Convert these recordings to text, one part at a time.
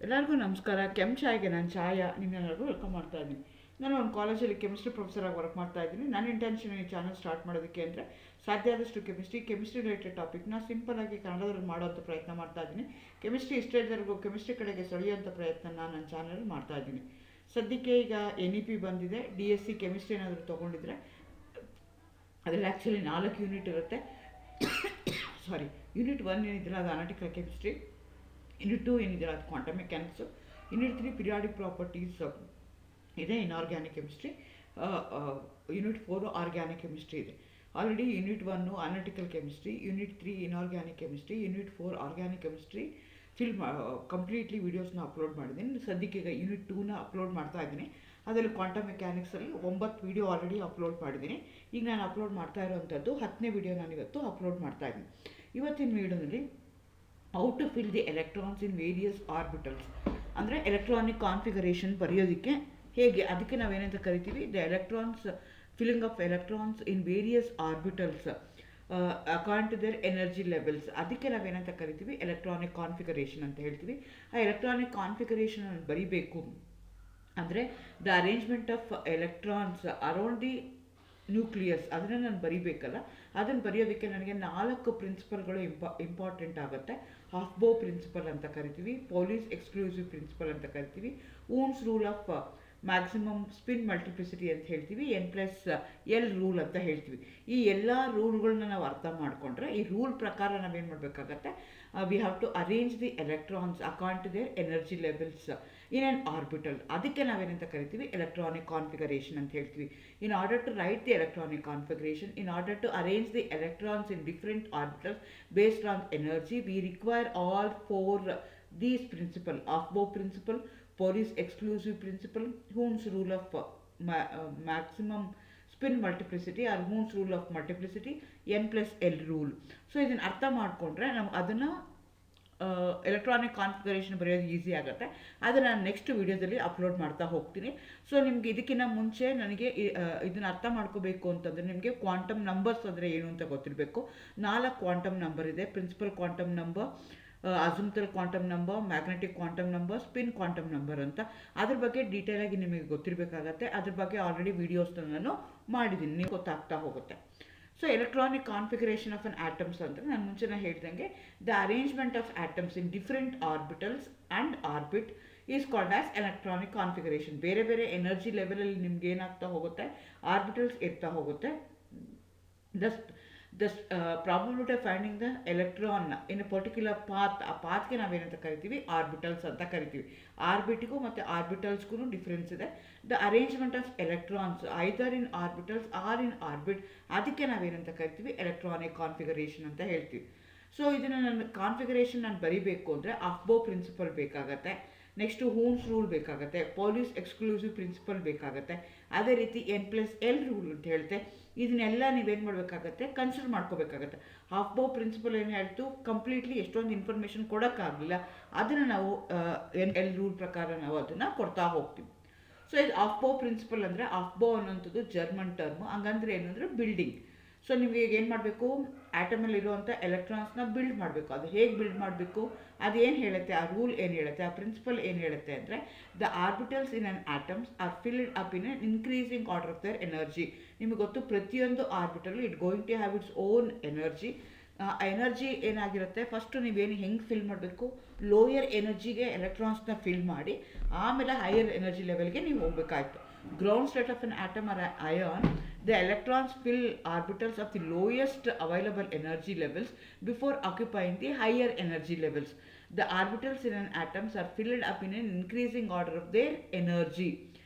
ಎಲ್ಲರಿಗೂ ನಮಸ್ಕಾರ. ಕೆಮ್-ಚಾಯ್ಗೆ ನಾನು ಛಾಯಾ ನಿಮ್ಮೆಲ್ಲರಿಗೂ ವೆಲ್ಕಮ್ ಮಾಡ್ತಾ ಇದ್ದೀನಿ. ನಾನು ಒಂದು ಕಾಲೇಜಲ್ಲಿ ಕೆಮಿಸ್ಟ್ರಿ ಪ್ರೊಫೆಸರಾಗಿ ವರ್ಕ್ ಮಾಡ್ತಾ ಇದ್ದೀನಿ. ನನ್ನ ಇಂಟೆನ್ಷನ್ ಈ ಚಾನಲ್ ಸ್ಟಾರ್ಟ್ ಮಾಡೋದಕ್ಕೆ ಅಂದರೆ ಸಾಧ್ಯ ಆದಷ್ಟು ಕೆಮಿಸ್ಟ್ರಿ ರಿಲೇಟೆಡ್ ಟಾಪಿಕ್ನ ಸಿಂಪಲ್ಲಾಗಿ ಕನ್ನಡದಲ್ಲಿ ಮಾಡೋವಂಥ ಪ್ರಯತ್ನ ಮಾಡ್ತಾ ಇದ್ದೀನಿ. ಕೆಮಿಸ್ಟ್ರಿ ಇಷ್ಟೇವರೆಗೂ ಕೆಮಿಸ್ಟ್ರಿ ಕಡೆಗೆ ಸೆಳೆಯುವಂಥ ಪ್ರಯತ್ನ ನನ್ನ ಚಾನಲ್ ಮಾಡ್ತಾ ಇದ್ದೀನಿ. ಸದ್ಯಕ್ಕೆ ಈಗ NEP ಬಂದಿದೆ. DSc ಕೆಮಿಸ್ಟ್ರಿ ಏನಾದರೂ ತೊಗೊಂಡಿದ್ರೆ ಅದರಲ್ಲಿ ಆ್ಯಕ್ಚುಲಿ 4 ಯೂನಿಟ್ ಇರುತ್ತೆ. ಯೂನಿಟ್ 1 ಏನಿದ್ದಿಲ್ಲ ಅದು ಅನಾಲಿಟಿಕಲ್ ಕೆಮಿಸ್ಟ್ರಿ, ಯೂನಿಟ್ 2 ಏನಿದೆ ಅದು quantum mechanics, unit 3 periodic properties ಇದೆ, inorganic chemistry, unit 4 organic chemistry ಇದೆ. Already unit 1 analytical chemistry, unit 3 inorganic chemistry, unit 4 organic chemistry completely ವೀಡಿಯೋಸ್ನ ಅಪ್ಲೋಡ್ ಮಾಡಿದ್ದೀನಿ. ಸದ್ಯಕ್ಕೆ ಈಗ ಯೂನಿಟ್ 2ನ ಅಪ್ಲೋಡ್ ಮಾಡ್ತಾ ಇದ್ದೀನಿ. ಅದರಲ್ಲಿ ಕ್ವಾಂಟಮ್ ಮೆಕ್ಯಾನಿಕ್ಸಲ್ಲಿ 9 ವೀಡಿಯೋ ಆಲ್ರೆಡಿ ಅಪ್ಲೋಡ್ ಮಾಡಿದ್ದೀನಿ. ಈಗ ನಾನು ಅಪ್ಲೋಡ್ ಮಾಡ್ತಾ ಇರೋವಂಥದ್ದು 10ನೇ ವೀಡಿಯೋ ನಾನು ಇವತ್ತು ಅಪ್ಲೋಡ್ ಮಾಡ್ತಾ ಇದ್ದೀನಿ. ಇವತ್ತಿನ ವೀಡಿಯೋದಲ್ಲಿ how to fill the electrons in various orbitals, ಅಂದರೆ ಎಲೆಕ್ಟ್ರಾನಿಕ್ ಕಾನ್ಫಿಗರೇಷನ್ ಬರೆಯೋದಕ್ಕೆ ಹೇಗೆ, ಅದಕ್ಕೆ ನಾವೇನಂತ ಕರಿತೀವಿ the electrons filling of electrons in various orbitals according to their energy levels, ಅದಕ್ಕೆ ನಾವೇನಂತ ಕರಿತೀವಿ ಎಲೆಕ್ಟ್ರಾನಿಕ್ ಕಾನ್ಫಿಗರೇಷನ್ ಅಂತ ಹೇಳ್ತೀವಿ. ಆ ಎಲೆಕ್ಟ್ರಾನಿಕ್ ಕಾನ್ಫಿಗರೇಷನ್ ಬರಿಬೇಕು ಅಂದರೆ the arrangement of electrons around the nucleus, ಅದನ್ನು ನಾನು ಬರಿಬೇಕಲ್ಲ. ಅದನ್ನು ಬರೆಯೋದಕ್ಕೆ ನನಗೆ 4 ಪ್ರಿನ್ಸಿಪಲ್ಗಳು ಇಂಪಾರ್ಟೆಂಟ್ ಆಗುತ್ತೆ. ಹಾಫ್ಬೋ ಪ್ರಿನ್ಸಿಪಲ್ ಅಂತ ಕರಿತೀವಿ, ಪೌಲಿಸ್ ಎಕ್ಸ್ಕ್ಲೂಸಿವ್ ಪ್ರಿನ್ಸಿಪಲ್ ಅಂತ ಕರಿತೀವಿ, Hund's rule of maximum spin multiplicity ಅಂತ ಹೇಳ್ತೀವಿ, N+L ರೂಲ್ ಅಂತ ಹೇಳ್ತೀವಿ. ಈ ಎಲ್ಲ ರೂಲ್ಗಳನ್ನ ನಾವು ಅರ್ಥ ಮಾಡಿಕೊಂಡ್ರೆ ಈ ರೂಲ್ ಪ್ರಕಾರ ನಾವೇನು ಮಾಡಬೇಕಾಗತ್ತೆ, we have to arrange the electrons according to their energy levels in an orbital, ಅದಕ್ಕೆ ನಾವೇನಂತ ಕರಿತೀವಿ ಎಲೆಕ್ಟ್ರಾನಿಕ್ ಕಾನ್ಫಿಗರೇಷನ್ ಅಂತ ಹೇಳ್ತೀವಿ. In order to write the electronic configuration, in order to arrange the electrons in different orbitals based on energy, we require all 4 these principle: Aufbau principle, Pauli's exclusive principle, Hund's rule of maximum spin multiplicity or Hund's rule of multiplicity, N+L rule. So ಇದನ್ನು ಅರ್ಥ ಮಾಡಿಕೊಂಡ್ರೆ ನಮ್ಗೆ ಅದನ್ನು electronic configuration ಬರೆಯೋದು easy ಆಗುತ್ತೆ. ಅದನ್ನು ನಾನು next ವೀಡಿಯೋದಲ್ಲಿ ಅಪ್ಲೋಡ್ ಮಾಡ್ತಾ ಹೋಗ್ತೀನಿ. ಸೊ ನಿಮಗೆ ಇದಕ್ಕಿಂತ ಮುಂಚೆ ನನಗೆ ಇದನ್ನು ಅರ್ಥ ಮಾಡ್ಕೋಬೇಕು ಅಂತಂದರೆ ನಿಮಗೆ ಕ್ವಾಂಟಮ್ ನಂಬರ್ಸ್ ಅಂದರೆ ಏನು ಅಂತ ಗೊತ್ತಿರಬೇಕು. 4 ಕ್ವಾಂಟಮ್ ನಂಬರ್ ಇದೆ: principal quantum number, azimuthal quantum number, magnetic quantum number, spin quantum number ಅಂತ. ಅದ್ರ ಬಗ್ಗೆ ಡೀಟೇಲಾಗಿ ನಿಮಗೆ ಗೊತ್ತಿರಬೇಕಾಗತ್ತೆ. ಅದ್ರ ಬಗ್ಗೆ ಆಲ್ರೆಡಿ ವೀಡಿಯೋಸ್ನ ನಾನು ಮಾಡಿದ್ದೀನಿ, ನೀವು ಗೊತ್ತಾಗ್ತಾ ಹೋಗುತ್ತೆ. So electronic configuration of an atoms ಅಂದರೆ ನಾನು ಮುಂಚೆನೇ ಹೇಳ್ದಂಗೆ the arrangement of atoms in different orbitals and orbit is called as electronic configuration. ಬೇರೆ ಬೇರೆ ಎನರ್ಜಿ ಲೆವೆಲಲ್ಲಿ ನಿಮ್ಗೆ ಏನಾಗ್ತಾ ಹೋಗುತ್ತೆ, ಆರ್ಬಿಟಲ್ಸ್ ಇರ್ತಾ ಹೋಗುತ್ತೆ. the probability of finding the electron in a particular path, ಆ ಪಾತ್ಗೆ ನಾವೇನಂತ ಕರಿತೀವಿ ಆರ್ಬಿಟಲ್ಸ್ ಅಂತ ಕರಿತೀವಿ. ಆರ್ಬಿಟ್ಗೂ ಮತ್ತು ಆರ್ಬಿಟಲ್ಸ್ಗೂ ಡಿಫ್ರೆನ್ಸ್ ಇದೆ. The arrangement of electrons either in orbitals or in orbit, ಅದಕ್ಕೆ ನಾವೇನಂತ ಕರಿತೀವಿ ಎಲೆಕ್ಟ್ರಾನಿಕ್ ಕಾನ್ಫಿಗರೇಷನ್ ಅಂತ ಹೇಳ್ತೀವಿ. ಸೊ ಇದನ್ನು ನನ್ನ ಕಾನ್ಫಿಗರೇಷನ್ ನಾನು ಬರಿಬೇಕು ಅಂದರೆ ಆಫ್ಬೋ ಪ್ರಿನ್ಸಿಪಲ್ ಬೇಕಾಗತ್ತೆ, ನೆಕ್ಸ್ಟು ಹೂನ್ಸ್ ರೂಲ್ ಬೇಕಾಗುತ್ತೆ, ಪೌಲಿಸ್ ಎಕ್ಸ್ಕ್ಲೂಸಿವ್ ಪ್ರಿನ್ಸಿಪಲ್ ಬೇಕಾಗುತ್ತೆ, ಅದೇ ರೀತಿ N+L ರೂಲ್ ಅಂತ ಹೇಳುತ್ತೆ. ಇದನ್ನೆಲ್ಲ ನೀವೇನು ಮಾಡಬೇಕಾಗತ್ತೆ, ಕನ್ಸಿಡರ್ ಮಾಡ್ಕೋಬೇಕಾಗತ್ತೆ. ಹಾಫ್ಬೋ ಪ್ರಿನ್ಸಿಪಲ್ ಏನು ಹೇಳ್ತು, ಕಂಪ್ಲೀಟ್ಲಿ ಎಷ್ಟೊಂದು ಇನ್ಫಾರ್ಮೇಷನ್ ಕೊಡೋಕ್ಕಾಗಲಿಲ್ಲ, ಅದನ್ನು ನಾವು N+L ರೂಲ್ ಪ್ರಕಾರ ನಾವು ಅದನ್ನು ಕೊಡ್ತಾ ಹೋಗ್ತೀವಿ. ಸೊ ಇದು ಆಫ್ಬೋ ಪ್ರಿನ್ಸಿಪಲ್ ಅಂದರೆ, ಆಫ್ಬೋ ಅನ್ನೋಂಥದ್ದು ಜರ್ಮನ್ ಟರ್ಮು. ಹಂಗಂದ್ರೆ ಏನು ಅಂದರೆ ಬಿಲ್ಡಿಂಗ್. ಸೊ ನಿಮಗೆ ಈಗ ಏನು ಮಾಡಬೇಕು, ಆಟಮಲ್ಲಿ ಇರುವಂಥ ಎಲೆಕ್ಟ್ರಾನ್ಸ್ನ ಬಿಲ್ಡ್ ಮಾಡಬೇಕು. ಅದು ಹೇಗೆ ಬಿಲ್ಡ್ ಮಾಡಬೇಕು, ಅದು ಏನು ಹೇಳುತ್ತೆ, ಆ ರೂಲ್ ಏನು ಹೇಳುತ್ತೆ, ಆ ಪ್ರಿನ್ಸಿಪಲ್ ಏನು ಹೇಳುತ್ತೆ ಅಂದರೆ the orbitals in an atoms are filled up in an increasing order of their energy. ನಿಮಗೆ ಗೊತ್ತು, ಪ್ರತಿಯೊಂದು orbital it going to have its own energy. Energy ಏನಾಗಿರುತ್ತೆ, ಫಸ್ಟು ನೀವೇನು ಹೆಂಗೆ ಫಿಲ್ ಮಾಡಬೇಕು, ಲೋಯರ್ ಎನರ್ಜಿಗೆ ಎಲೆಕ್ಟ್ರಾನ್ಸ್ನ ಫಿಲ್ ಮಾಡಿ ಆಮೇಲೆ ಹೈಯರ್ ಎನರ್ಜಿ ಲೆವೆಲ್ಗೆ ನೀವು ಹೋಗಬೇಕಾಯ್ತು. Ground state of an atom or an ion, the electrons fill orbitals of the lowest available energy levels before occupying the higher energy levels. The orbitals in an atoms are filled up in an increasing order of their energy.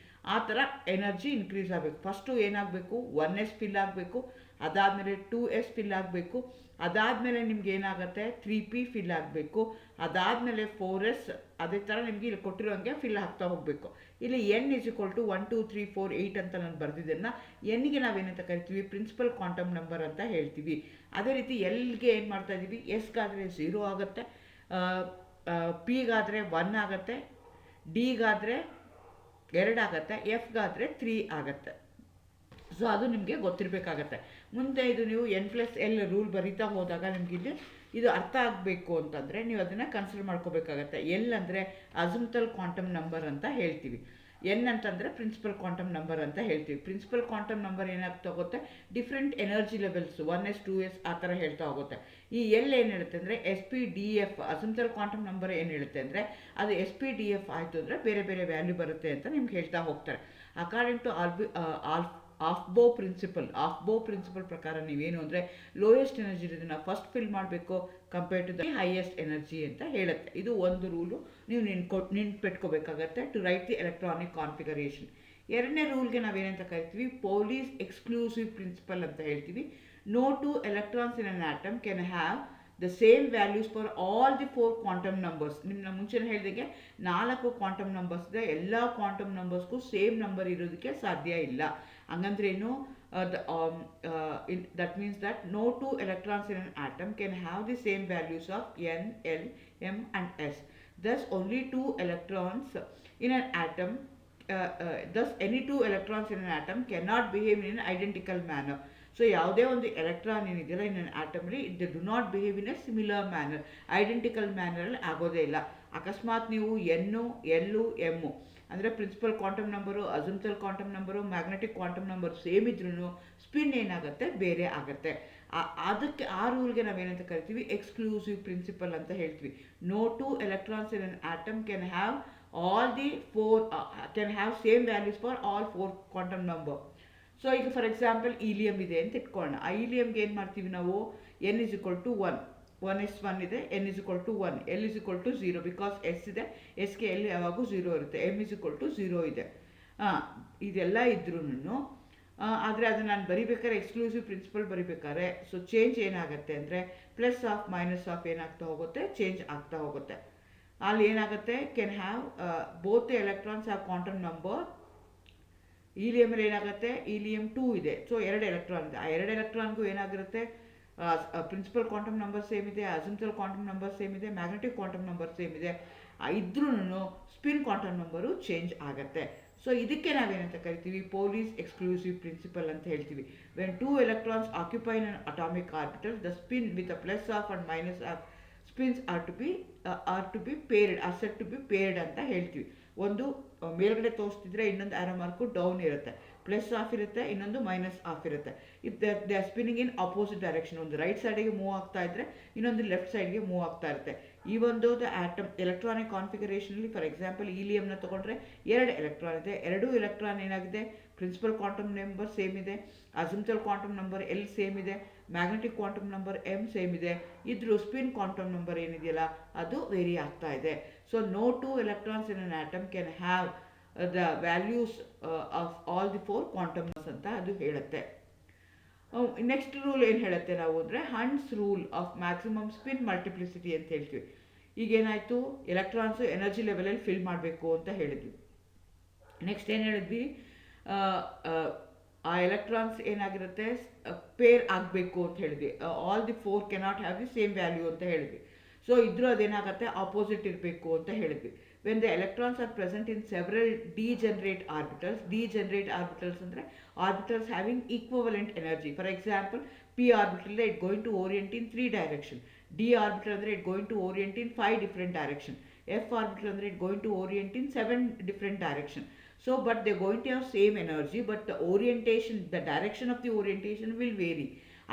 ಆ ಥರ energy increase ಆಗಬೇಕು. First ಏನಾಗಬೇಕು, 1s fill ಆಗಬೇಕು, ಅದಾದಮೇಲೆ 2s fill ಆಗಬೇಕು, ಅದಾದಮೇಲೆ ನಿಮ್ಗೆ ಏನಾಗುತ್ತೆ 3p ಫಿಲ್ ಆಗಬೇಕು, ಅದಾದಮೇಲೆ 4s, ಅದೇ ಥರ ನಿಮಗೆ ಇಲ್ಲಿ ಕೊಟ್ಟಿರೋಂಗೆ ಫಿಲ್ ಆಗ್ತಾ ಹೋಗಬೇಕು. ಇಲ್ಲಿ N = 1 2 3 4 8 ಅಂತ ನಾನು ಬರೆದಿದ್ದನ್ನು Nಗೆ ನಾವೇನಂತ ಕರಿತೀವಿ ಪ್ರಿನ್ಸಿಪಲ್ ಕ್ವಾಂಟಮ್ ನಂಬರ್ ಅಂತ ಹೇಳ್ತೀವಿ. ಅದೇ ರೀತಿ Lಗೆ ಏನು ಮಾಡ್ತಾ ಇದ್ದೀವಿ, Sಗಾದರೆ 0 ಆಗುತ್ತೆ, Pಗಾದರೆ 1 ಆಗುತ್ತೆ, Dಗಾದರೆ 2 ಆಗುತ್ತೆ, Fಗಾದರೆ 3 ಆಗುತ್ತೆ. ಸೊ ಅದು ನಿಮಗೆ ಗೊತ್ತಿರಬೇಕಾಗತ್ತೆ. ಮುಂದೆ ಇದು ನೀವು N+L ರೂಲ್ ಬರಿತಾ ಹೋದಾಗ ನಿಮಗಿಲ್ಲಿ ಇದು ಅರ್ಥ ಆಗಬೇಕು ಅಂತಂದರೆ ನೀವು ಅದನ್ನು ಕನ್ಸಿಡರ್ ಮಾಡ್ಕೋಬೇಕಾಗತ್ತೆ. ಎಲ್ ಅಂದರೆ ಅಸಿಮ್ಟಲ್ ಕ್ವಾಂಟಮ್ ನಂಬರ್ ಅಂತ ಹೇಳ್ತೀವಿ. ಎನ್ ಅಂತಂದರೆ ಪ್ರಿನ್ಸಿಪಲ್ ಕ್ವಾಂಟಮ್ ನಂಬರ್ ಅಂತ ಹೇಳ್ತೀವಿ. ಪ್ರಿನ್ಸಿಪಲ್ ಕ್ವಾಂಟಮ್ ನಂಬರ್ ಏನಾಗ್ತಾ ಹೋಗುತ್ತೆ, different energy levels 1s 2s ಆ ಥರ ಹೇಳ್ತಾ ಹೋಗುತ್ತೆ. ಈ ಎಲ್ ಏನು ಹೇಳುತ್ತೆ ಅಂದರೆ SP-DF ಅಸಿಮ್ಟಲ್ ಕ್ವಾಂಟಮ್ ನಂಬರ್ ಏನು ಹೇಳುತ್ತೆ ಅಂದರೆ ಅದು SP-DF ಆಯಿತು ಅಂದರೆ ಬೇರೆ ಬೇರೆ ವ್ಯಾಲ್ಯೂ ಬರುತ್ತೆ ಅಂತ ನಿಮ್ಗೆ ಹೇಳ್ತಾ ಹೋಗ್ತಾರೆ. ಅಕಾರ್ಡಿಂಗ್ ಟು ಆಫ್ಬೋ ಪ್ರಿನ್ಸಿಪಲ್ ಪ್ರಕಾರ ನೀವೇನು ಅಂದರೆ ಲೋಯೆಸ್ಟ್ ಎನರ್ಜಿ ಇದನ್ನು ಫಸ್ಟ್ ಫಿಲ್ ಮಾಡಬೇಕು compare to the highest energy ಅಂತ ಹೇಳುತ್ತೆ. ಇದು ಒಂದು ರೂಲು ನೀವು ನೆನ್ಪಿಟ್ಕೋಬೇಕಾಗತ್ತೆ to write the electronic configuration. ಎರಡನೇ ರೂಲ್ಗೆ ನಾವೇನಂತ ಕರಿತೀವಿ, ಪೌಲಿಸ್ ಎಕ್ಸ್ಕ್ಲೂಸಿವ್ ಪ್ರಿನ್ಸಿಪಲ್ ಅಂತ ಹೇಳ್ತೀವಿ. No two electrons in an atom can have the same values for all the 4 quantum numbers. ನಿಮ್ಮನ್ನ ಮುಂಚೆನೇ ಹೇಳಿದಾಗೆ 4 ಕ್ವಾಂಟಮ್ ನಂಬರ್ಸ್ ಇದೆ, ಎಲ್ಲ ಕ್ವಾಂಟಮ್ ನಂಬರ್ಸ್ಗೂ ಸೇಮ್ ನಂಬರ್ ಇರೋದಕ್ಕೆ ಸಾಧ್ಯ ಇಲ್ಲ. ಹಂಗಂದ್ರೇನು, that means that no two electrons in an atom can have the same values of n, l, m and s. Thus only two electrons in an atom thus any two electrons in an atom cannot behave in an identical manner. So ಯಾವುದೇ ಒಂದು electron ಏನಿದೆಯಲ್ಲ in an ಆಟಮ್ಲಿ they do not behave in a similar manner, identical ಮ್ಯಾನರಲ್ಲಿ ಆಗೋದೇ ಇಲ್ಲ. ಅಕಸ್ಮಾತ್ ನೀವು N L M ಅಂದರೆ principal quantum number, azimuthal quantum number, magnetic quantum number same ಇದ್ರೂ ಸ್ಪಿನ್ ಏನಾಗುತ್ತೆ ಬೇರೆ ಆಗುತ್ತೆ. ಅದಕ್ಕೆ ಆ ರೂಲ್ಗೆ ನಾವೇನಂತ ಕರಿತೀವಿ, ಎಕ್ಸ್ಕ್ಲೂಸಿವ್ ಪ್ರಿನ್ಸಿಪಲ್ ಅಂತ ಹೇಳ್ತೀವಿ. No two electrons in an atom can have all the 4 can have same values for all 4 quantum number. So ಈಗ ಫಾರ್ ಎಕ್ಸಾಂಪಲ್ ಈಲಿಯಮ್ ಇದೆ ಅಂತ ಇಟ್ಕೊಳ್ಳೋಣ. ಆ ಈಲಿಯಮ್ಗೆ ಏನು ಮಾಡ್ತೀವಿ ನಾವು, n = 1, 1s1 ಇದೆ, n = 1, l = 0 ಬಿಕಾಸ್ s ಇದೆ, ಎಸ್ಗೆ ಎಲ್ ಯಾವಾಗೂ 0 ಇರುತ್ತೆ, m = 0 ಇದೆ. ಇದೆಲ್ಲ ಇದ್ರೂ ಆದರೆ ಅದನ್ನು ನಾನು ಬರಿಬೇಕಾದ್ರೆ ಎಕ್ಸ್ಕ್ಲೂಸಿವ್ ಪ್ರಿನ್ಸಿಪಲ್ ಬರಿಬೇಕಾದ್ರೆ ಸೊ ಚೇಂಜ್ ಏನಾಗುತ್ತೆ ಅಂದರೆ ಪ್ಲಸ್ ಆಫ್ ಮೈನಸ್ ಆಫ್ ಏನಾಗ್ತಾ ಹೋಗುತ್ತೆ, ಚೇಂಜ್ ಆಗ್ತಾ ಹೋಗುತ್ತೆ. ಅಲ್ಲಿ ಏನಾಗುತ್ತೆ, can have both the electrons have quantum number. ಈಲಿಯಮಲ್ಲಿ ಏನಾಗುತ್ತೆ, ಈಲಿಯಮ್ 2 ಇದೆ, ಸೊ 2 ಎಲೆಕ್ಟ್ರಾನ್ ಇದೆ. ಆ 2 ಎಲೆಕ್ಟ್ರಾನ್ಗೂ ಏನಾಗಿರುತ್ತೆ, ಪ್ರಿನ್ಸಿಪಲ್ ಕ್ವಾಂಟಮ್ ನಂಬರ್ ಸೇಮ್ ಇದೆ, ಅಸಿಮ್ಟಲ್ ಕ್ವಾಂಟಮ್ ನಂಬರ್ ಸೇಮ್ ಇದೆ, ಮ್ಯಾಗ್ನೆಟಿಕ್ ಕ್ವಾಂಟಮ್ ನಂಬರ್ ಸೇಮ್ ಇದೆ. ಇದ್ರೂ ಸ್ಪಿನ್ ಕ್ವಾಂಟಮ್ ನಂಬರು ಚೇಂಜ್ ಆಗುತ್ತೆ. ಸೊ ಇದಕ್ಕೆ ನಾವೇನಂತ ಕರಿತೀವಿ, ಪೌಲಿಸ್ ಎಕ್ಸ್ಕ್ಲೂಸಿವ್ ಪ್ರಿನ್ಸಿಪಲ್ ಅಂತ ಹೇಳ್ತೀವಿ. When 2 electrons occupy in an atomic orbital, the spin with a plus half and minus half spins are to be paired, or set to be paired ಅಂತ ಹೇಳ್ತೀವಿ. ಒಂದು ಮೇಲ್ಗಡೆ ತೋರಿಸ್ತಿದ್ರೆ ಇನ್ನೊಂದು ಆರೋ ಮಾರ್ಕು ಡೌನ್ ಇರುತ್ತೆ, plus half ಇರುತ್ತೆ, ಇನ್ನೊಂದು minus of ಇರುತ್ತೆ. If they are spinning in opposite direction, ಒಂದು ರೈಟ್ ಸೈಡಿಗೆ ಮೂವ್ ಆಗ್ತಾ ಇದ್ರೆ ಇನ್ನೊಂದು ಲೆಫ್ಟ್ ಸೈಡ್ಗೆ ಮೂವ್ ಆಗ್ತಾ ಇರುತ್ತೆ. ಈ ಒಂದು ಆಟಮ್ ಎಲೆಕ್ಟ್ರಾನಿಕ್ ಕಾನ್ಫಿಗರೇಷನಲ್ಲಿ ಫಾರ್ ಎಕ್ಸಾಂಪಲ್ ಈಲಿಯಮ್ನ ತೊಗೊಂಡ್ರೆ 2 ಎಲೆಕ್ಟ್ರಾನ್ ಇದೆ, 2 ಎಲೆಕ್ಟ್ರಾನ್ ಏನಾಗಿದೆ, ಪ್ರಿನ್ಸಿಪಲ್ ಕ್ವಾಂಟಮ್ ನಂಬರ್ ಸೇಮ್ ಇದೆ, azimuthal quantum number L same ಇದೆ, magnetic quantum number M same ಇದೆ. ಇದ್ರೂ ಸ್ಪಿನ್ ಕ್ವಾಂಟಮ್ ನಂಬರ್ ಏನಿದೆಯಲ್ಲ ಅದು ವೇರಿ ಆಗ್ತಾ ಇದೆ. So no 2 electrons in an atom can have the values of all the 4 quantums ಅಂತ ಅದು ಹೇಳುತ್ತೆ. ನೆಕ್ಸ್ಟ್ ರೂಲ್ ಏನು ಹೇಳುತ್ತೆ ನಾವು ಅಂದರೆ Hund's rule of maximum spin multiplicity ಅಂತ ಹೇಳ್ತೀವಿ. ಈಗೇನಾಯಿತು, ಎಲೆಕ್ಟ್ರಾನ್ಸು ಎನರ್ಜಿ ಲೆವೆಲಲ್ಲಿ ಫಿಲ್ ಮಾಡಬೇಕು ಅಂತ ಹೇಳಿದ್ವಿ. ನೆಕ್ಸ್ಟ್ ಏನು ಹೇಳಿದ್ವಿ, ಆ ಎಲೆಕ್ಟ್ರಾನ್ಸ್ ಏನಾಗಿರುತ್ತೆ ಪೇರ್ ಆಗಬೇಕು ಅಂತ ಹೇಳಿದ್ವಿ. All the 4 cannot have the same value ಅಂತ ಹೇಳಿದ್ವಿ. ಸೊ ಇದ್ರೂ ಅದೇನಾಗುತ್ತೆ ಆಪೋಸಿಟ್ ಇರಬೇಕು ಅಂತ ಹೇಳಿದ್ವಿ. When the electrons are present in several degenerate orbitals ಅಂದರೆ orbitals having equivalent energy. For example P orbital it going to orient in 3 direction, D orbital ಅಂದರೆ it going to orient in 5 different direction, F orbital ಅಂದರೆ it going to orient in 7 different direction. So but they're going to have same energy, but the orientation, the direction of the orientation will vary.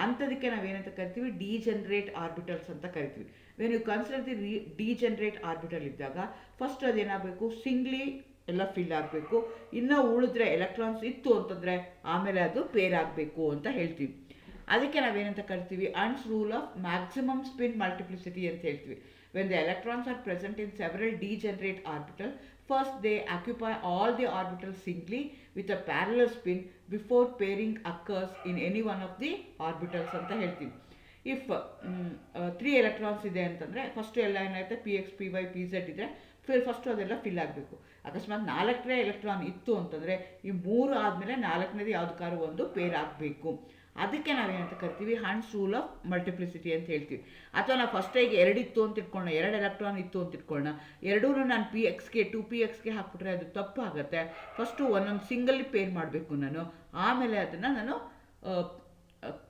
ಅಂಥದಕ್ಕೆ ನಾವೇನಂತ ಕರಿತೀವಿ, degenerate orbitals ಅಂತ ಕರಿತೀವಿ. When you consider the degenerate orbital ಇದ್ದಾಗ first ಅದೇನಾಗಬೇಕು, singly ಎಲ್ಲ fill ಆಗಬೇಕು. ಇನ್ನೂ ಉಳಿದ್ರೆ ಎಲೆಕ್ಟ್ರಾನ್ಸ್ ಇತ್ತು ಅಂತಂದರೆ ಆಮೇಲೆ ಅದು ಪೇರ್ ಆಗಬೇಕು ಅಂತ ಹೇಳ್ತೀವಿ. ಅದಕ್ಕೆ ನಾವೇನಂತ ಕರಿತೀವಿ, Hund's rule of maximum spin multiplicity ಅಂತ ಹೇಳ್ತೀವಿ. When the electrons are present in several degenerate orbitals, first they occupy all the orbitals singly with a parallel spin before pairing occurs in any one of the orbitals ಅಂತ ಹೇಳ್ತೀವಿ. If 3 electrons ಇದೆ ಅಂತಂದರೆ first ಎಲ್ಲ ಏನಾಗುತ್ತೆ, px py pz ಇದೆ, first ಅದೆಲ್ಲ fill ಆಗಬೇಕು. ಅಕಸ್ಮಾತ್ 4ನೇ ಎಲೆಕ್ಟ್ರಾನ್ ಇತ್ತು ಅಂತಂದರೆ ಈ 3 ಆದಮೇಲೆ 4ನೇದು ಯಾವುದಕ್ಕಾದ್ರೂ ಒಂದು ಪೇರ್ ಆಗಬೇಕು. ಅದಕ್ಕೆ ನಾವೇನಂತ ಕರಿತೀವಿ, ಹಂಡ್ಸ್ ರೂಲ್ ಆಫ್ ಮಲ್ಟಿಪ್ಲಿಸಿಟಿ ಅಂತ ಹೇಳ್ತೀವಿ. ಅಥವಾ ನಾವು ಫಸ್ಟಿಗೆ 2 ಇತ್ತು ಅಂತ ಇಟ್ಕೊಳ್ಳೋಣ, 2 ಎಲೆಕ್ಟ್ರಾನ್ ಇತ್ತು ಅಂತ ಇಟ್ಕೊಳ್ಳೋಣ, ಎರಡೂ ನಾನು pxಗೆ 2pxಗೆ ಹಾಕ್ಬಿಟ್ರೆ ಅದು ತಪ್ಪಾಗುತ್ತೆ. ಫಸ್ಟು ಒಂದೊಂದು ಸಿಂಗಲ್ ಪೇರ್ ಮಾಡಬೇಕು ನಾನು, ಆಮೇಲೆ ಅದನ್ನು ನಾನು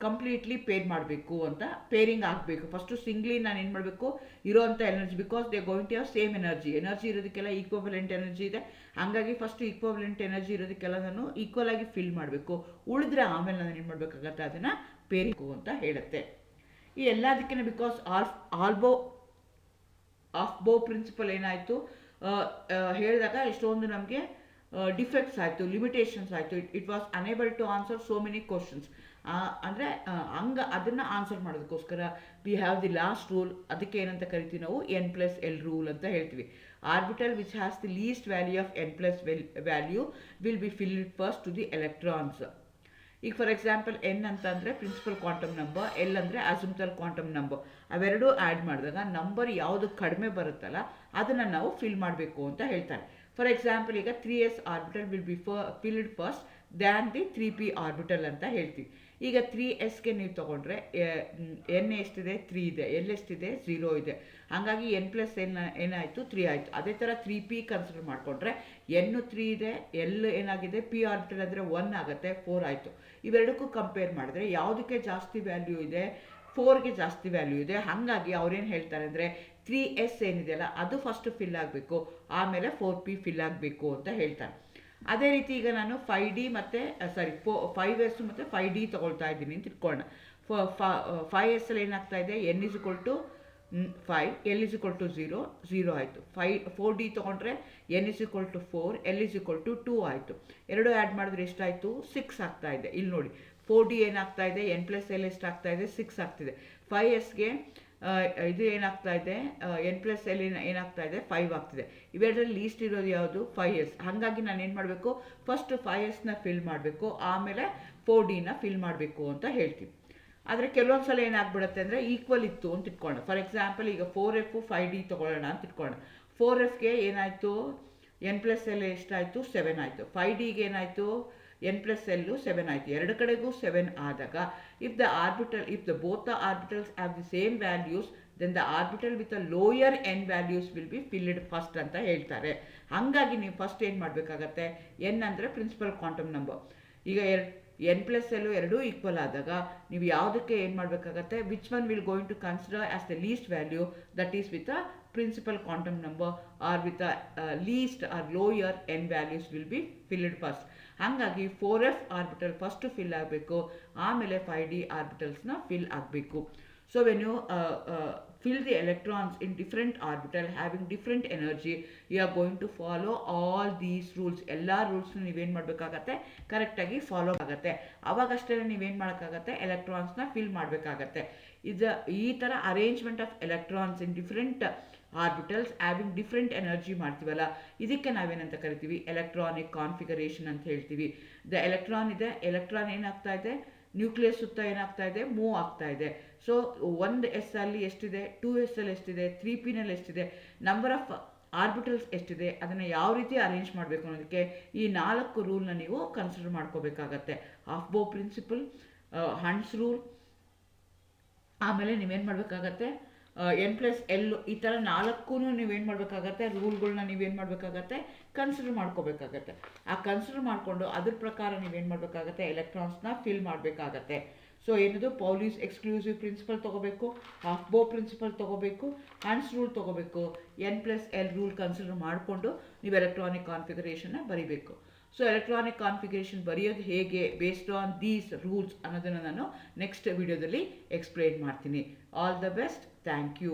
ಕಂಪ್ಲೀಟ್ಲಿ ಪೇರ್ ಮಾಡಬೇಕು ಅಂತ ಪೇರಿಂಗ್ ಆಗಬೇಕು. ಫಸ್ಟು ಸಿಂಗ್ಲಿ ನಾನು ಏನು ಮಾಡಬೇಕು, ಇರೋವಂಥ energy, because they going to have same energy ಇರೋದಕ್ಕೆಲ್ಲ ಈಕ್ವಲೆಂಟ್ ಎನರ್ಜಿ ಇದೆ. ಹಾಗಾಗಿ ಫಸ್ಟ್ ಈಕ್ವಲೆಂಟ್ ಎನರ್ಜಿ ಇರೋದಕ್ಕೆಲ್ಲ ನಾನು ಈಕ್ವಲ್ ಆಗಿ ಫಿಲ್ ಮಾಡಬೇಕು. ಉಳಿದ್ರೆ ಆಮೇಲೆ ನಾನು ಏನು ಮಾಡಬೇಕಾಗತ್ತೆ, ಅದನ್ನು ಪೇರಿಂಗು ಅಂತ ಹೇಳುತ್ತೆ. ಈ ಎಲ್ಲದಕ್ಕಿಂತ ಬಿಕಾಸ್ ಆಫ್ಬೋ ಪ್ರಿನ್ಸಿಪಲ್ ಏನಾಯಿತು ಹೇಳಿದಾಗ ಎಷ್ಟೊಂದು ನಮಗೆ ಡಿಫೆಕ್ಟ್ಸ್ ಆಯಿತು, ಲಿಮಿಟೇಷನ್ಸ್ ಆಯಿತು. It was unable to answer so many questions. ಅಂದರೆ ಅದನ್ನು ಆನ್ಸರ್ ಮಾಡೋದಕ್ಕೋಸ್ಕರ we have the last rule. ಅದಕ್ಕೆ ಏನಂತ ಕರಿತೀವಿ ನಾವು, n+l ರೂಲ್ ಅಂತ ಹೇಳ್ತೀವಿ. Orbital which has the least value of value will be filled first to the electrons. ಈಗ ಫಾರ್ ಎಕ್ಸಾಂಪಲ್ n ಅಂತಂದರೆ ಪ್ರಿನ್ಸಿಪಲ್ ಕ್ವಾಂಟಮ್ ನಂಬರ್, ಎಲ್ ಅಂದರೆ ಅಸಿಂಪ್ಟಲ್ ಕ್ವಾಂಟಮ್ ನಂಬರ್. ಅವೆರಡೂ ಆ್ಯಡ್ ಮಾಡಿದಾಗ ನಂಬರ್ ಯಾವುದು ಕಡಿಮೆ ಬರುತ್ತಲ್ಲ ಅದನ್ನು ನಾವು ಫಿಲ್ ಮಾಡಬೇಕು ಅಂತ ಹೇಳ್ತಾರೆ. ಫಾರ್ ಎಕ್ಸಾಂಪಲ್ ಈಗ 3s orbital will be filled first than the 3p orbital ಅಂತ ಹೇಳ್ತೀವಿ. ಈಗ 3sಗೆ ನೀವು ತೊಗೊಂಡ್ರೆ n ಎಷ್ಟಿದೆ, 3 ಇದೆ, l ಎಷ್ಟಿದೆ, 0 ಇದೆ. ಹಾಗಾಗಿ n+n ಏನಾಯಿತು, 3 ಆಯಿತು. ಅದೇ ಥರ 3p ಕನ್ಸಿಡರ್ ಮಾಡಿಕೊಂಡ್ರೆ n 3 ಇದೆ, l ಏನಾಗಿದೆ, p ಆರ್ಬಿಟಲ್ ಅಂದರೆ 1 ಆಗುತ್ತೆ, 4 ಆಯಿತು. ಇವೆರಡಕ್ಕೂ ಕಂಪೇರ್ ಮಾಡಿದ್ರೆ ಯಾವುದಕ್ಕೆ ಜಾಸ್ತಿ ವ್ಯಾಲ್ಯೂ ಇದೆ, 4ಗೆ ಜಾಸ್ತಿ ವ್ಯಾಲ್ಯೂ ಇದೆ. ಹಾಗಾಗಿ ಅವ್ರೇನು ಹೇಳ್ತಾರೆ ಅಂದರೆ 3s ಏನಿದೆಯಲ್ಲ ಅದು ಫಸ್ಟ್ ಫಿಲ್ ಆಗಬೇಕು, ಆಮೇಲೆ 4p ಫಿಲ್ ಆಗಬೇಕು ಅಂತ ಹೇಳ್ತಾರೆ. ಅದೇ ರೀತಿ ಈಗ ನಾನು 5d ಮತ್ತು 5s ಮತ್ತು 5d ತೊಗೊಳ್ತಾ ಇದ್ದೀನಿ ಅಂತ ಇಟ್ಕೊಳ್ಳೋಣ. 5s ಅಲ್ಲಿ ಏನಾಗ್ತಾ ಇದೆ, n = 5, l = 0, 0 ಆಯಿತು. 4d ತೊಗೊಂಡ್ರೆ n = 4, l = 2 ಆಯಿತು. ಎರಡು ಆ್ಯಡ್ ಮಾಡಿದ್ರೆ ಎಷ್ಟಾಯಿತು, 6 ಆಗ್ತಾ ಇದೆ. ಇಲ್ಲಿ ನೋಡಿ 4d ಏನಾಗ್ತಾ ಇದೆ, n+l ಎಷ್ಟಾಗ್ತಾ ಇದೆ, 6 ಆಗ್ತಿದೆ. 5sಗೆ ಇದು ಏನಾಗ್ತಾ ಇದೆ, n+l ಏನಾಗ್ತಾ ಇದೆ, 5 ಆಗ್ತಿದೆ. ಇವೆರಡರಲ್ಲಿ ಲೀಸ್ಟ್ ಇರೋದು ಯಾವುದು, 5s. ಹಾಗಾಗಿ ನಾನು ಏನು ಮಾಡಬೇಕು, ಫಸ್ಟ್ 5sನ ಫಿಲ್ ಮಾಡಬೇಕು, ಆಮೇಲೆ 4dನ ಫಿಲ್ ಮಾಡಬೇಕು ಅಂತ ಹೇಳ್ತೀವಿ. ಆದರೆ ಕೆಲವೊಂದು ಸಲ ಏನಾಗ್ಬಿಡುತ್ತೆ ಅಂದರೆ ಈಕ್ವಲ್ ಇತ್ತು ಅಂತ ಇಟ್ಕೊಳ್ಳೋಣ. ಫಾರ್ ಎಕ್ಸಾಂಪಲ್ ಈಗ 4f 5d ತೊಗೊಳ್ಳೋಣ ಅಂತ ಇಟ್ಕೊಳ್ಳೋಣ. 4fಗೆ ಏನಾಯಿತು, n+l ಎಷ್ಟಾಯಿತು, 7 ಆಯಿತು. 5dಗೆ ಏನಾಯಿತು, n+l 7 ಆಯಿತು. ಎರಡು ಕಡೆಗೂ 7 ಆದಾಗ if the both the orbitals have the same values then the orbital with a lower n values will be filled first ಅಂತ ಹೇಳ್ತಾರೆ. ಹಾಗಾಗಿ ನೀವು ಫಸ್ಟ್ ಏನು ಮಾಡಬೇಕಾಗತ್ತೆ, n ಅಂದರೆ ಪ್ರಿನ್ಸಿಪಲ್ ಕ್ವಾಂಟಮ್ ನಂಬರ್. ಈಗ n+l ಎರಡೂ ಈಕ್ವಲ್ ಆದಾಗ ನೀವು ಯಾವುದಕ್ಕೆ ಏನು ಮಾಡಬೇಕಾಗತ್ತೆ, which one will going to consider as the least value, that is with a principal quantum number or with a least or lower n values will be filled first. ಹಾಗಾಗಿ 4f orbital first fill ಆಗಬೇಕು, ಆಮೇಲೆ 5d ಆರ್ಬಿಟಲ್ಸ್ನ fill ಆಗಬೇಕು. So when you fill the electrons in different orbital having different energy, you are going to follow all these rules. ಎಲ್ಲ ರೂಲ್ಸ್ನ ನೀವೇನು ಮಾಡಬೇಕಾಗತ್ತೆ, ಕರೆಕ್ಟಾಗಿ follow ಆಗುತ್ತೆ. ಅವಾಗಷ್ಟೇ ನೀವೇನು ಮಾಡೋಕ್ಕಾಗತ್ತೆ, ಎಲೆಕ್ಟ್ರಾನ್ಸ್ನ ಫಿಲ್ ಮಾಡಬೇಕಾಗತ್ತೆ. ಈ ಥರ arrangement of electrons in different orbitals having different energy ಮಾಡ್ತೀವಲ್ಲ, ಇದಕ್ಕೆ ನಾವೇನಂತ ಕರಿತೀವಿ, ಎಲೆಕ್ಟ್ರಾನಿಕ್ ಕಾನ್ಫಿಗರೇಷನ್ ಅಂತ ಹೇಳ್ತೀವಿ. ಎಲೆಕ್ಟ್ರಾನ್ ಇದೆ, ಎಲೆಕ್ಟ್ರಾನ್ ಏನಾಗ್ತಾ ಇದೆ, ನ್ಯೂಕ್ಲಿಯಸ್ ಸುತ್ತ ಏನಾಗ್ತಾ ಇದೆ, ಮೂವ್ ಆಗ್ತಾ ಇದೆ. ಸೊ 1s ಅಲ್ಲಿ ಎಷ್ಟಿದೆ, 2s ಅಲ್ಲಿ ಎಷ್ಟಿದೆ, 3p ನಲ್ಲಿ ಎಷ್ಟಿದೆ, ನಂಬರ್ ಆಫ್ ಆರ್ಬಿಟಲ್ಸ್ ಎಷ್ಟಿದೆ, ಅದನ್ನು ಯಾವ ರೀತಿ ಅರೇಂಜ್ ಮಾಡಬೇಕು ಅನ್ನೋದಕ್ಕೆ ಈ 4 ರೂಲ್ನ ನೀವು ಕನ್ಸಿಡರ್ ಮಾಡ್ಕೋಬೇಕಾಗತ್ತೆ. ಆಫ್ಬೋ ಪ್ರಿನ್ಸಿಪಲ್, ಹಂಡ್ಸ್ ರೂಲ್, ಆಮೇಲೆ ನೀವೇನು ಮಾಡಬೇಕಾಗತ್ತೆ, n+l, ಈ ಥರ 4 ನೀವೇನು ಮಾಡಬೇಕಾಗತ್ತೆ, ರೂಲ್ಗಳನ್ನ ನೀವೇನು ಮಾಡಬೇಕಾಗತ್ತೆ, ಕನ್ಸಿಡರ್ ಮಾಡ್ಕೋಬೇಕಾಗತ್ತೆ. ಆ ಕನ್ಸಿಡರ್ ಮಾಡಿಕೊಂಡು ಅದ್ರ ಪ್ರಕಾರ ನೀವೇನು ಮಾಡಬೇಕಾಗತ್ತೆ, ಎಲೆಕ್ಟ್ರಾನ್ಸ್ನ ಫಿಲ್ ಮಾಡಬೇಕಾಗತ್ತೆ. ಸೊ ಏನದು, ಪೌಲಿಸ್ ಎಕ್ಸ್ಕ್ಲೂಸಿವ್ ಪ್ರಿನ್ಸಿಪಲ್ ತೊಗೋಬೇಕು, ಆಫ್ಬೋ ಪ್ರಿನ್ಸಿಪಲ್ ತೊಗೋಬೇಕು, ಹಂಡ್ಸ್ ರೂಲ್ ತೊಗೋಬೇಕು, n+l ರೂಲ್ ಕನ್ಸಿಡರ್ ಮಾಡಿಕೊಂಡು ನೀವು ಎಲೆಕ್ಟ್ರಾನಿಕ್ ಕಾನ್ಫಿಗರೇಷನ್ನ ಬರೀಬೇಕು. ಸೊ ಎಲೆಕ್ಟ್ರಾನಿಕ್ ಕಾನ್ಫಿಗರೇಷನ್ ಬರೆಯೋದು ಹೇಗೆ ಬೇಸ್ಡ್ ಆನ್ ದೀಸ್ ರೂಲ್ಸ್ ಅನ್ನೋದನ್ನು ನಾನು ನೆಕ್ಸ್ಟ್ ವಿಡಿಯೋದಲ್ಲಿ ಎಕ್ಸ್ಪ್ಲೇನ್ ಮಾಡ್ತೀನಿ. All the best, thank you.